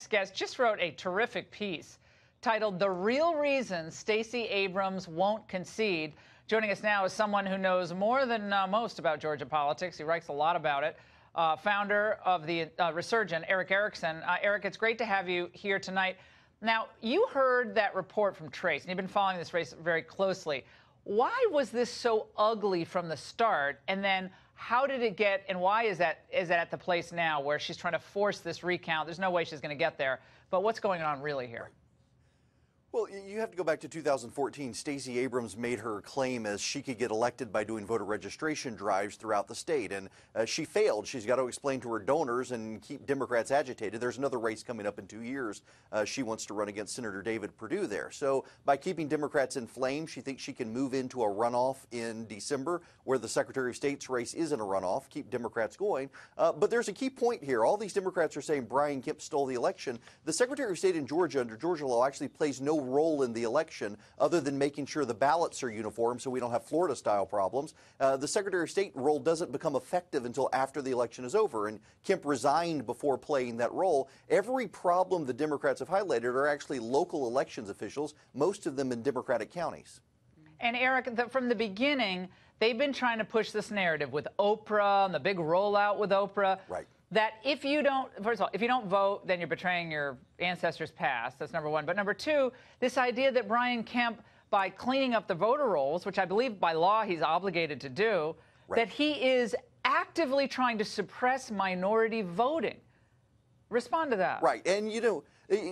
Guest just wrote a terrific piece titled "The Real Reason Stacey Abrams Won't Concede." Joining us now is someone who knows more than most about Georgia politics. He writes a lot about it. Founder of the Resurgent, Erick Erickson. Erick, it's great to have you here tonight. Now, you heard that report from Trace, and you've been following this race very closely. Why was this so ugly from the start? And then how did it get, and why is that at the place now where she's trying to force this recount? There's no way she's going to get there. But what's going on really here? Well, you have to go back to 2014. Stacey Abrams made her claim as she could get elected by doing voter registration drives throughout the state, and she failed. She's got to explain to her donors and keep Democrats agitated. There's another race coming up in 2 years. She wants to run against Senator David Perdue there. So by keeping Democrats inflamed, she thinks she can move into a runoff in December where the Secretary of State's race isn't a runoff, keep Democrats going. But there's a key point here. All these Democrats are saying Brian Kemp stole the election. The Secretary of State in Georgia, under Georgia law, actually plays no role in the election other than making sure the ballots are uniform so we don't have Florida-style problems. The Secretary of State role doesn't become effective until after the election is over, and Kemp resigned before playing that role. Every problem the Democrats have highlighted are actually local elections officials, most of them in Democratic counties. And Erick, from the beginning, they've been trying to push this narrative with Oprah and the big rollout with Oprah. Right. That if you don't, first of all, if you don't vote, then you're betraying your ancestors' past. That's number one. But number two, this idea that Brian Kemp, by cleaning up the voter rolls, which I believe by law he's obligated to do, right, that he is actively trying to suppress minority voting. Respond to that. Right. And, you know,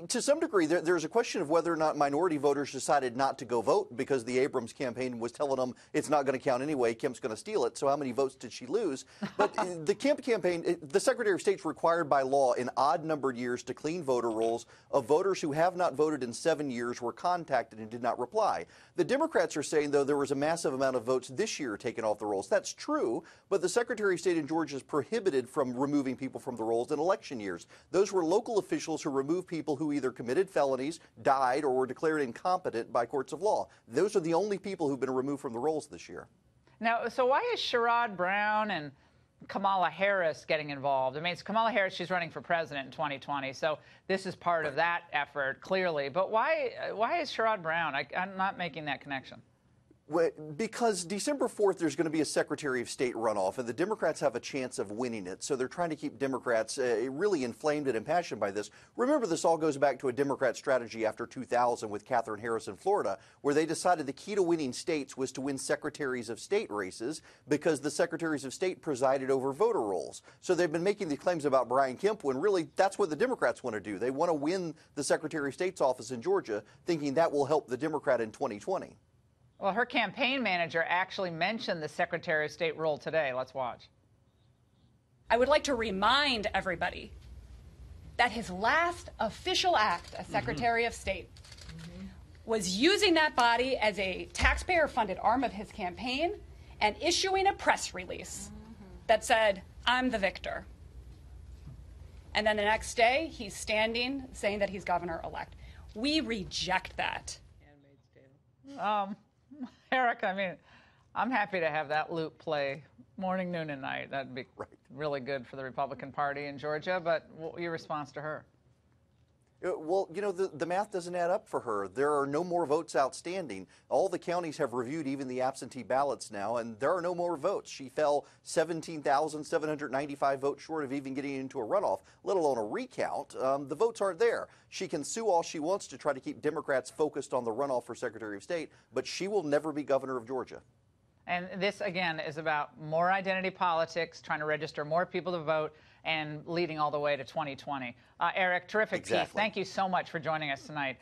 to some degree, there's a question of whether or not minority voters decided not to go vote because the Abrams campaign was telling them it's not going to count anyway, Kemp's going to steal it. So how many votes did she lose? But the Kemp campaign, the Secretary of State's required by law in odd-numbered years to clean voter rolls of voters who have not voted in 7 years, were contacted and did not reply. The Democrats are saying, though, there was a massive amount of votes this year taken off the rolls. That's true, but the Secretary of State in Georgia is prohibited from removing people from the rolls in election years. Those were local officials who removed people who either committed felonies, died, or were declared incompetent by courts of law. Those are the only people who've been removed from the rolls this year. Now, so why is Sherrod Brown and Kamala Harris getting involved? I mean, it's Kamala Harris, she's running for president in 2020, so this is part of that effort, clearly. But why is Sherrod Brown? I'm not making that connection. Because December 4th, there's going to be a Secretary of State runoff, and the Democrats have a chance of winning it. So they're trying to keep Democrats really inflamed and impassioned by this. Remember, this all goes back to a Democrat strategy after 2000 with Katherine Harris in Florida, where they decided the key to winning states was to win Secretaries of State races because the Secretaries of State presided over voter rolls. So they've been making the claims about Brian Kemp when really that's what the Democrats want to do. They want to win the Secretary of State's office in Georgia, thinking that will help the Democrat in 2020. Well, her campaign manager actually mentioned the Secretary of State role today. Let's watch. I would like to remind everybody that his last official act as Secretary of State was using that body as a taxpayer-funded arm of his campaign and issuing a press release that said, "I'm the victor." And then the next day, he's standing saying that he's governor-elect. We reject that. Erick, I mean, I'm happy to have that loop play morning, noon, and night. That'd be really good for the Republican Party in Georgia. But your response to her? Well, you know, the math doesn't add up for her. There are no more votes outstanding. All the counties have reviewed even the absentee ballots now, and there are no more votes. She fell 17,795 votes short of even getting into a runoff, let alone a recount. The votes aren't there. She can sue all she wants to try to keep Democrats focused on the runoff for Secretary of State, but she will never be governor of Georgia. And this, again, is about more identity politics, trying to register more people to vote, and leading all the way to 2020. Erick, terrific piece. Thank you so much for joining us tonight.